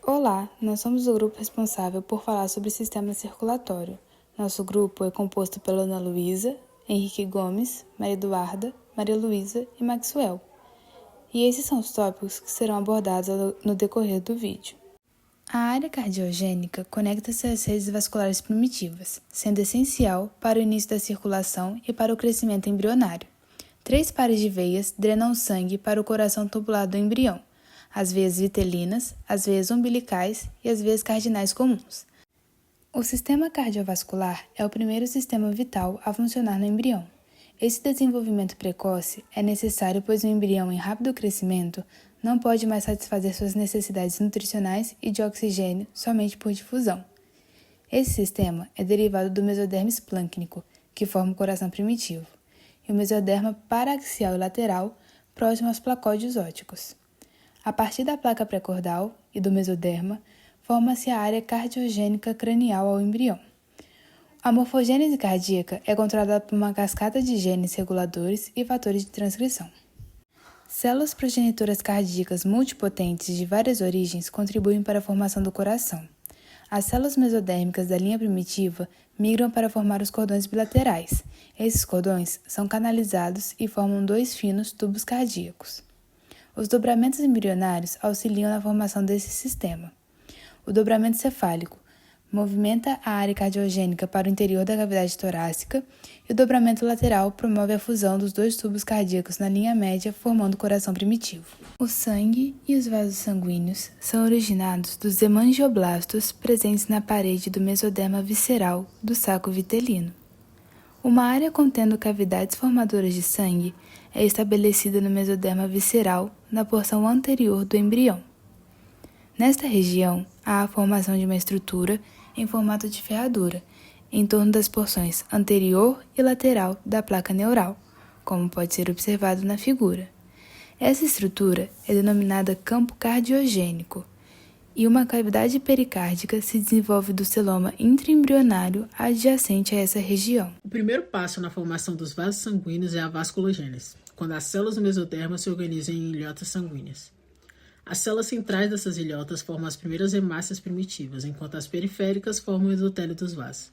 Olá, nós somos o grupo responsável por falar sobre o sistema circulatório. Nosso grupo é composto pela Ana Luísa, Henrique Gomes, Maria Eduarda, Maria Luísa e Maxwell. E esses são os tópicos que serão abordados no decorrer do vídeo. A área cardiogênica conecta-se às redes vasculares primitivas, sendo essencial para o início da circulação e para o crescimento embrionário. 3 pares de veias drenam o sangue para o coração tubular do embrião, as veias vitelinas, as veias umbilicais e as veias cardinais comuns. O sistema cardiovascular é o primeiro sistema vital a funcionar no embrião. Esse desenvolvimento precoce é necessário pois o embrião em rápido crescimento não pode mais satisfazer suas necessidades nutricionais e de oxigênio somente por difusão. Esse sistema é derivado do mesoderma esplâncnico, que forma o coração primitivo, e o mesoderma paraxial e lateral, próximo aos placóides ópticos. A partir da placa pré-cordal e do mesoderma, forma-se a área cardiogênica cranial ao embrião. A morfogênese cardíaca é controlada por uma cascata de genes reguladores e fatores de transcrição. Células progenitoras cardíacas multipotentes de várias origens contribuem para a formação do coração. As células mesodérmicas da linha primitiva migram para formar os cordões bilaterais. Esses cordões são canalizados e formam 2 finos tubos cardíacos. Os dobramentos embrionários auxiliam na formação desse sistema. O dobramento cefálico movimenta a área cardiogênica para o interior da cavidade torácica e o dobramento lateral promove a fusão dos 2 tubos cardíacos na linha média, formando o coração primitivo. O sangue e os vasos sanguíneos são originados dos hemangioblastos presentes na parede do mesoderma visceral do saco vitelino. Uma área contendo cavidades formadoras de sangue é estabelecida no mesoderma visceral, na porção anterior do embrião. Nesta região, há a formação de uma estrutura em formato de ferradura, em torno das porções anterior e lateral da placa neural, como pode ser observado na figura. Essa estrutura é denominada campo cardiogênico, e uma cavidade pericárdica se desenvolve do celoma intraembrionário adjacente a essa região. O primeiro passo na formação dos vasos sanguíneos é a vasculogênese, quando as células do mesoderma se organizam em ilhotas sanguíneas. As células centrais dessas ilhotas formam as primeiras hemácias primitivas, enquanto as periféricas formam o endotélio dos vasos.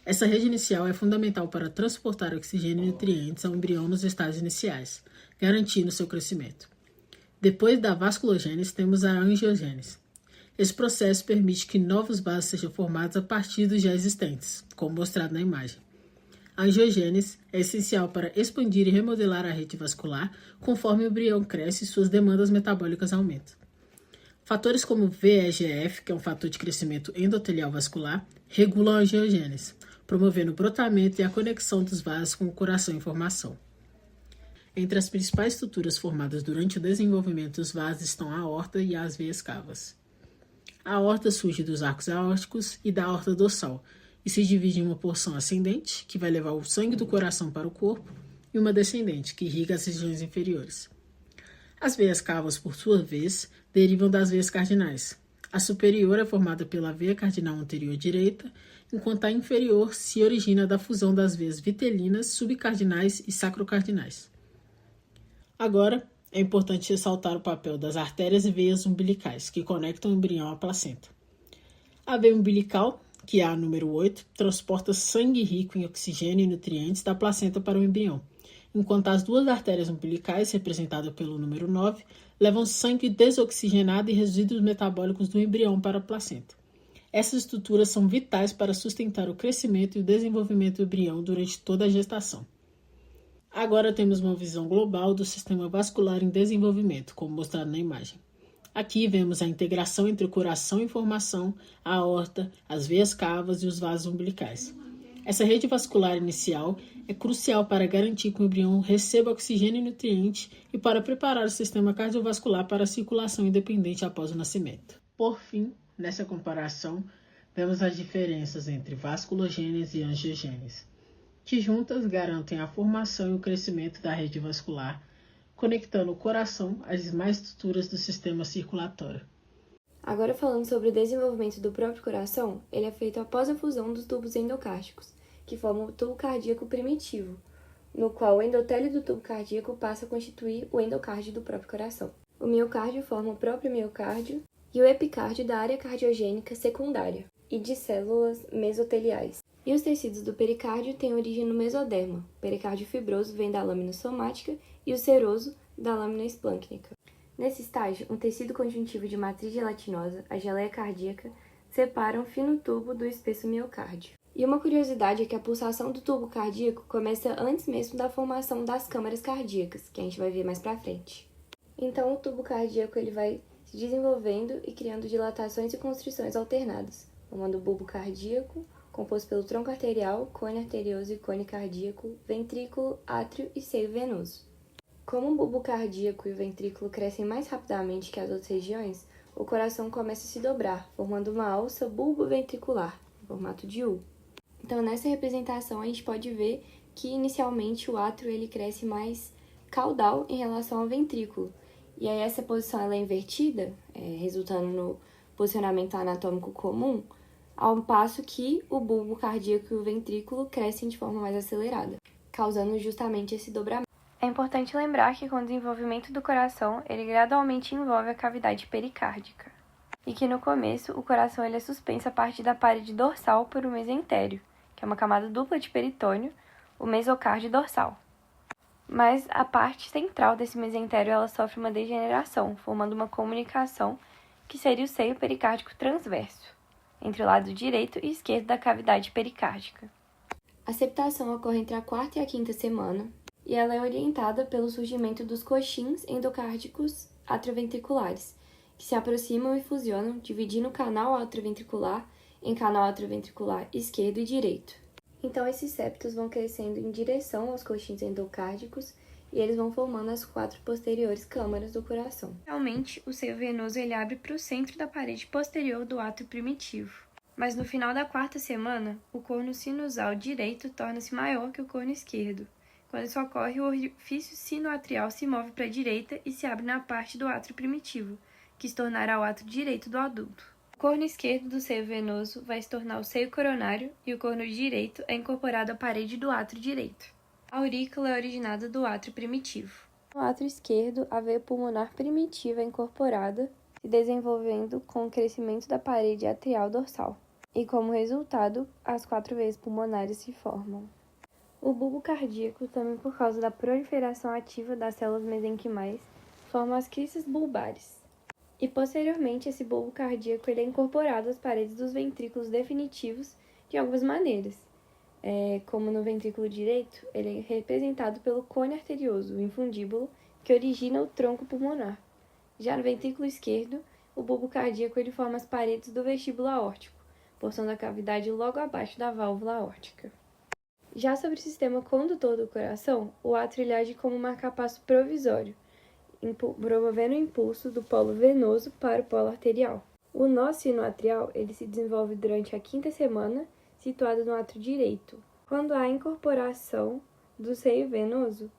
Essa rede inicial é fundamental para transportar oxigênio e nutrientes ao embrião nos estágios iniciais, garantindo seu crescimento. Depois da vasculogênese, temos a angiogênese. Esse processo permite que novos vasos sejam formados a partir dos já existentes, como mostrado na imagem. A angiogênese é essencial para expandir e remodelar a rede vascular conforme o embrião cresce e suas demandas metabólicas aumentam. Fatores como VEGF, que é um fator de crescimento endotelial vascular, regulam a angiogênese, promovendo o brotamento e a conexão dos vasos com o coração em formação. Entre as principais estruturas formadas durante o desenvolvimento dos vasos estão a aorta e as veias cavas. A aorta surge dos arcos aórticos e da aorta dorsal, e se divide em uma porção ascendente, que vai levar o sangue do coração para o corpo, e uma descendente, que irriga as regiões inferiores. As veias cavas, por sua vez, derivam das veias cardinais. A superior é formada pela veia cardinal anterior direita, enquanto a inferior se origina da fusão das veias vitelinas, subcardinais e sacrocardinais. Agora, é importante ressaltar o papel das artérias e veias umbilicais, que conectam o embrião à placenta. A veia umbilical, que é a número 8, transporta sangue rico em oxigênio e nutrientes da placenta para o embrião, enquanto as 2 artérias umbilicais, representadas pelo número 9, levam sangue desoxigenado e resíduos metabólicos do embrião para a placenta. Essas estruturas são vitais para sustentar o crescimento e o desenvolvimento do embrião durante toda a gestação. Agora temos uma visão global do sistema vascular em desenvolvimento, como mostrado na imagem. Aqui vemos a integração entre o coração em formação, a aorta, as veias cavas e os vasos umbilicais. Essa rede vascular inicial é crucial para garantir que o embrião receba oxigênio e nutrientes e para preparar o sistema cardiovascular para a circulação independente após o nascimento. Por fim, nessa comparação, vemos as diferenças entre vasculogênese e angiogênese, que juntas garantem a formação e o crescimento da rede vascular, conectando o coração às demais estruturas do sistema circulatório. Agora falando sobre o desenvolvimento do próprio coração, ele é feito após a fusão dos tubos endocárdicos, que formam o tubo cardíaco primitivo, no qual o endotélio do tubo cardíaco passa a constituir o endocárdio do próprio coração. O miocárdio forma o próprio miocárdio e o epicárdio da área cardiogênica secundária e de células mesoteliais. E os tecidos do pericárdio têm origem no mesoderma. O pericárdio fibroso vem da lâmina somática e o seroso da lâmina esplâncnica. Nesse estágio, um tecido conjuntivo de matriz gelatinosa, a geleia cardíaca, separa um fino tubo do espesso miocárdio. E uma curiosidade é que a pulsação do tubo cardíaco começa antes mesmo da formação das câmaras cardíacas, que a gente vai ver mais pra frente. Então, o tubo cardíaco ele vai se desenvolvendo e criando dilatações e constrições alternadas, formando o bulbo cardíaco, composto pelo tronco arterial, cone arterioso e cone cardíaco, ventrículo, átrio e seio venoso. Como o bulbo cardíaco e o ventrículo crescem mais rapidamente que as outras regiões, o coração começa a se dobrar, formando uma alça bulboventricular, em formato de U. Então, nessa representação, a gente pode ver que, inicialmente, o átrio ele cresce mais caudal em relação ao ventrículo. E aí, essa posição ela é invertida, resultando no posicionamento anatômico comum, ao passo que o bulbo cardíaco e o ventrículo crescem de forma mais acelerada, causando justamente esse dobramento. É importante lembrar que, com o desenvolvimento do coração, ele gradualmente envolve a cavidade pericárdica. E que, no começo, o coração ele é suspenso a partir da parede dorsal por um mesentério, que é uma camada dupla de peritônio, o mesocárdio dorsal. Mas a parte central desse mesentério ela sofre uma degeneração, formando uma comunicação que seria o seio pericárdico transverso, entre o lado direito e esquerdo da cavidade pericárdica. A septação ocorre entre a quarta e a quinta semana, e ela é orientada pelo surgimento dos coxins endocárdicos atrioventriculares, que se aproximam e fusionam, dividindo o canal atrioventricular em canal atrioventricular esquerdo e direito. Então, esses septos vão crescendo em direção aos coxins endocárdicos e eles vão formando as 4 posteriores câmaras do coração. Realmente, o seio venoso ele abre para o centro da parede posterior do átrio primitivo. Mas no final da quarta semana, o corno sinusal direito torna-se maior que o corno esquerdo. Quando isso ocorre, o orifício sinoatrial se move para a direita e se abre na parte do átrio primitivo, que se tornará o átrio direito do adulto. O corno esquerdo do seio venoso vai se tornar o seio coronário e o corno direito é incorporado à parede do átrio direito. A aurícula é originada do átrio primitivo. No átrio esquerdo, a veia pulmonar primitiva é incorporada, se desenvolvendo com o crescimento da parede atrial dorsal. E como resultado, as 4 veias pulmonares se formam. O bulbo cardíaco, também por causa da proliferação ativa das células mesenquimais, forma as cristas bulbares. E posteriormente, esse bulbo cardíaco ele é incorporado às paredes dos ventrículos definitivos de algumas maneiras. Como no ventrículo direito, ele é representado pelo cone arterioso, o infundíbulo, que origina o tronco pulmonar. Já no ventrículo esquerdo, o bulbo cardíaco ele forma as paredes do vestíbulo aórtico, porção da cavidade logo abaixo da válvula aórtica. Já sobre o sistema condutor do coração, o átrio ele age como um marcapasso provisório, promovendo o impulso do polo venoso para o polo arterial. O nó sinoatrial ele se desenvolve durante a quinta semana, situado no átrio direito. Quando há incorporação do seio venoso,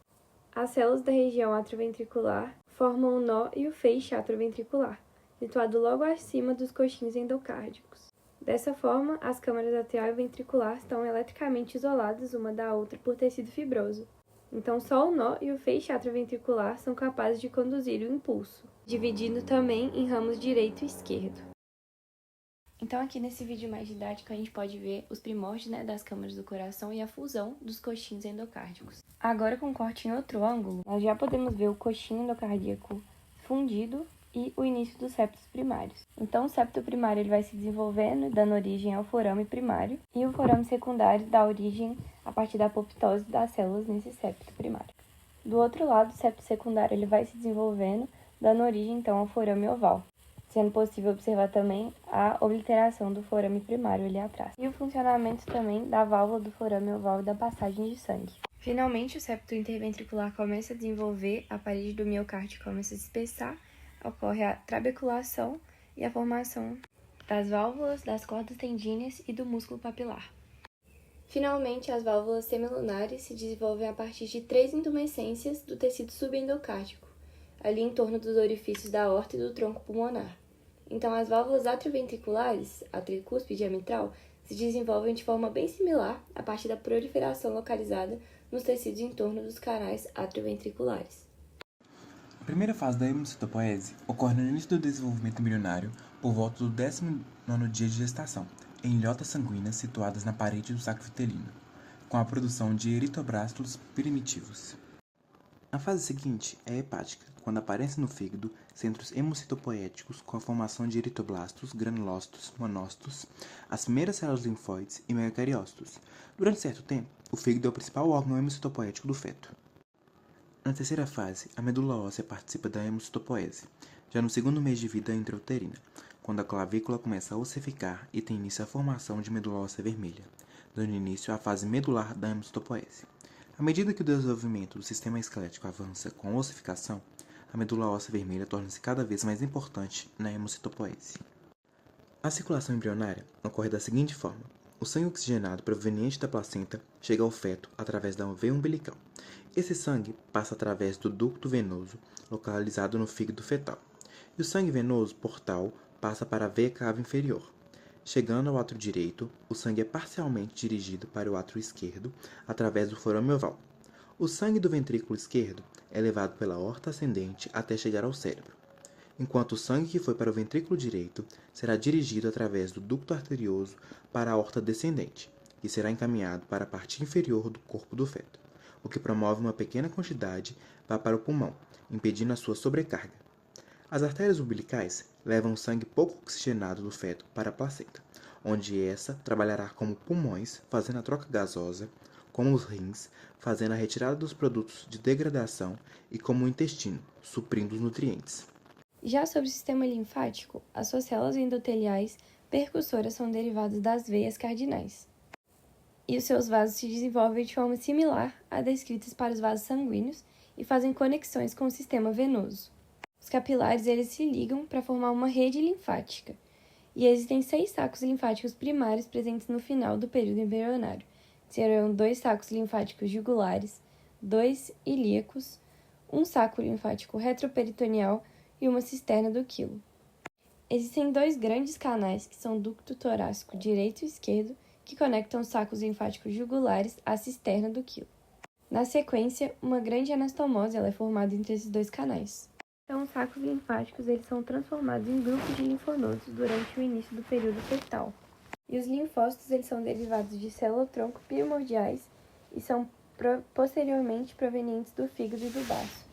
as células da região atrioventricular formam o nó e o feixe atrioventricular, situado logo acima dos coxins endocárdicos. Dessa forma, as câmaras atrial e ventricular estão eletricamente isoladas uma da outra por tecido fibroso. Então, só o nó e o feixe atrioventricular são capazes de conduzir o impulso, dividindo também em ramos direito e esquerdo. Então, aqui nesse vídeo mais didático, a gente pode ver os primórdios das câmaras do coração e a fusão dos coxins endocárdicos. Agora, com corte em outro ângulo, nós já podemos ver o coxim endocardíaco fundido e o início dos septos primários. Então, o septo primário ele vai se desenvolvendo, dando origem ao forame primário, e o forame secundário dá origem a partir da apoptose das células nesse septo primário. Do outro lado, o septo secundário ele vai se desenvolvendo, dando origem então ao forame oval, sendo possível observar também a obliteração do forame primário ali atrás, e o funcionamento também da válvula do forame oval e da passagem de sangue. Finalmente, o septo interventricular começa a desenvolver, a parede do miocárdio começa a se espessar, ocorre a trabeculação e a formação das válvulas, das cordas tendíneas e do músculo papilar. Finalmente, as válvulas semilunares se desenvolvem a partir de 3 intumescências do tecido subendocárdico, ali em torno dos orifícios da aorta e do tronco pulmonar. Então, as válvulas atrioventriculares, a tricúspide e a mitral, se desenvolvem de forma bem similar a partir da proliferação localizada nos tecidos em torno dos canais atrioventriculares. primeira fase da hemocitopoese ocorre no início do desenvolvimento embrionário, por volta do 19º dia de gestação, em ilhotas sanguíneas situadas na parede do saco vitelino, com a produção de eritoblastos primitivos. A fase seguinte é hepática, quando aparecem no fígado centros hemocitopoéticos com a formação de eritoblastos, granulócitos, monócitos, as primeiras células linfóides e megacariócitos. Durante certo tempo, o fígado é o principal órgão hemocitopoético do feto. Na terceira fase, a medula óssea participa da hemocitopoese, já no segundo mês de vida intrauterina, quando a clavícula começa a ossificar e tem início a formação de medula óssea vermelha, dando início à fase medular da hemocitopoese. À medida que o desenvolvimento do sistema esquelético avança com a ossificação, a medula óssea vermelha torna-se cada vez mais importante na hemocitopoese. A circulação embrionária ocorre da seguinte forma: o sangue oxigenado proveniente da placenta chega ao feto através da veia umbilical. Esse sangue passa através do ducto venoso localizado no fígado fetal, e o sangue venoso portal passa para a veia cava inferior. Chegando ao átrio direito, o sangue é parcialmente dirigido para o átrio esquerdo através do forame oval. O sangue do ventrículo esquerdo é levado pela aorta ascendente até chegar ao cérebro, enquanto o sangue que foi para o ventrículo direito será dirigido através do ducto arterioso para a aorta descendente, e será encaminhado para a parte inferior do corpo do feto, o que promove uma pequena quantidade para o pulmão, impedindo a sua sobrecarga. As artérias umbilicais levam o sangue pouco oxigenado do feto para a placenta, onde essa trabalhará como pulmões, fazendo a troca gasosa, como os rins, fazendo a retirada dos produtos de degradação, e como o intestino, suprindo os nutrientes. Já sobre o sistema linfático, as suas células endoteliais percussoras são derivadas das veias cardinais, e os seus vasos se desenvolvem de forma similar à descritas para os vasos sanguíneos e fazem conexões com o sistema venoso. Os capilares eles se ligam para formar uma rede linfática, e existem 6 sacos linfáticos primários presentes no final do período embrionário. Serão 2 sacos linfáticos jugulares, 2 ilíacos, um saco linfático retroperitoneal e uma cisterna do quilo. Existem 2 grandes canais, que são o ducto torácico direito e esquerdo, que conectam os sacos linfáticos jugulares à cisterna do quilo. Na sequência, uma grande anastomose ela é formada entre esses 2 canais. Então, os sacos linfáticos eles são transformados em grupos de linfonodos durante o início do período fetal. E os linfócitos eles são derivados de célula-tronco primordiais e são posteriormente provenientes do fígado e do baço.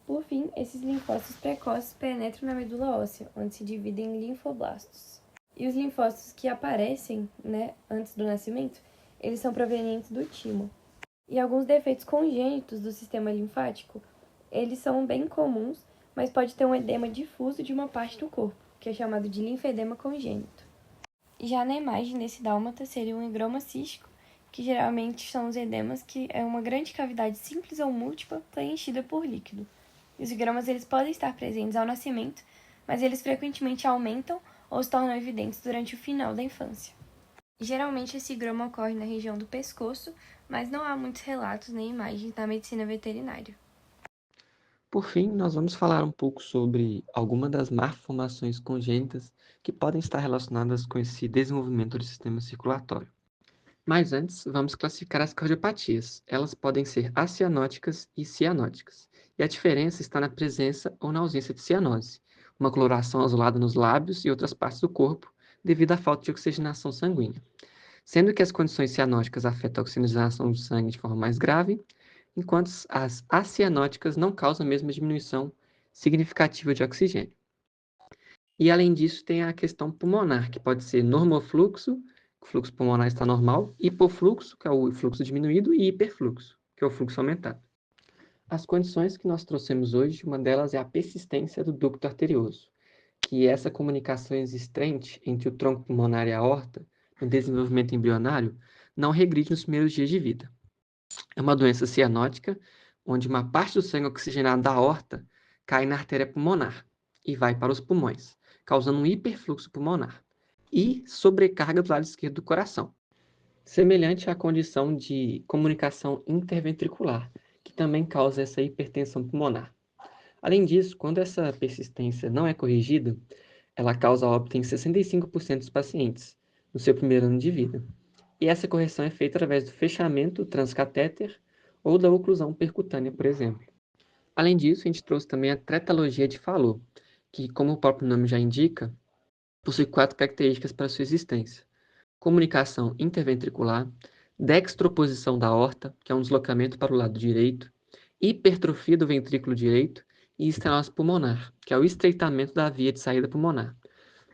Por fim, esses linfócitos precoces penetram na medula óssea, onde se dividem em linfoblastos. E os linfócitos que aparecem, antes do nascimento, eles são provenientes do timo. E alguns defeitos congênitos do sistema linfático, eles são bem comuns, mas pode ter um edema difuso de uma parte do corpo, que é chamado de linfedema congênito. Já na imagem desse dálmata seria um higroma cístico, que geralmente são os edemas que é uma grande cavidade simples ou múltipla preenchida por líquido. E os higromas eles podem estar presentes ao nascimento, mas eles frequentemente aumentam ou se tornam evidentes durante o final da infância. Geralmente esse higroma ocorre na região do pescoço, mas não há muitos relatos nem imagens na medicina veterinária. Por fim, nós vamos falar um pouco sobre algumas das malformações congênitas que podem estar relacionadas com esse desenvolvimento do sistema circulatório. Mas antes, vamos classificar as cardiopatias. Elas podem ser acianóticas e cianóticas. E a diferença está na presença ou na ausência de cianose, uma coloração azulada nos lábios e outras partes do corpo, devido à falta de oxigenação sanguínea. Sendo que as condições cianóticas afetam a oxigenação do sangue de forma mais grave, enquanto as acianóticas não causam a mesma diminuição significativa de oxigênio. E além disso, tem a questão pulmonar, que pode ser normofluxo, o fluxo pulmonar está normal, hipofluxo, que é o fluxo diminuído, e hiperfluxo, que é o fluxo aumentado. As condições que nós trouxemos hoje, uma delas é a persistência do ducto arterioso, que é essa comunicação existente entre o tronco pulmonar e a aorta, no desenvolvimento embrionário, não regride nos primeiros dias de vida. É uma doença cianótica, onde uma parte do sangue oxigenado da aorta cai na artéria pulmonar e vai para os pulmões, causando um hiperfluxo pulmonar e sobrecarga do lado esquerdo do coração, semelhante à condição de comunicação interventricular, que também causa essa hipertensão pulmonar. Além disso, quando essa persistência não é corrigida, ela causa óbito em 65% dos pacientes no seu primeiro ano de vida. E essa correção é feita através do fechamento transcatéter ou da oclusão percutânea, por exemplo. Além disso, a gente trouxe também a tretalogia de Fallot, que, como o próprio nome já indica, possui 4 características para sua existência: comunicação interventricular, dextroposição da aorta, que é um deslocamento para o lado direito, hipertrofia do ventrículo direito e estenose pulmonar, que é o estreitamento da via de saída pulmonar,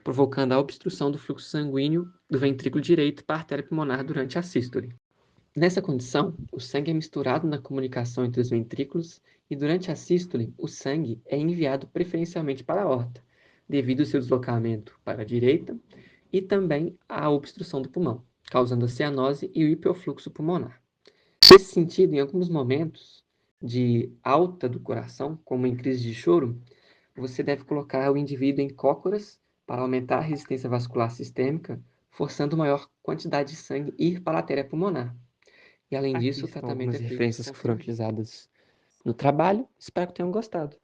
provocando a obstrução do fluxo sanguíneo do ventrículo direito para a artéria pulmonar durante a sístole. Nessa condição, o sangue é misturado na comunicação entre os ventrículos e durante a sístole, o sangue é enviado preferencialmente para a aorta, devido ao seu deslocamento para a direita e também à obstrução do pulmão, causando a cianose e o hiperfluxo pulmonar. Nesse sentido, em alguns momentos de alta do coração, como em crise de choro, você deve colocar o indivíduo em cócoras para aumentar a resistência vascular sistêmica, forçando maior quantidade de sangue ir para a artéria pulmonar. E além disso, o tratamento é feito algumas referências que foram utilizadas no trabalho. Espero que tenham gostado.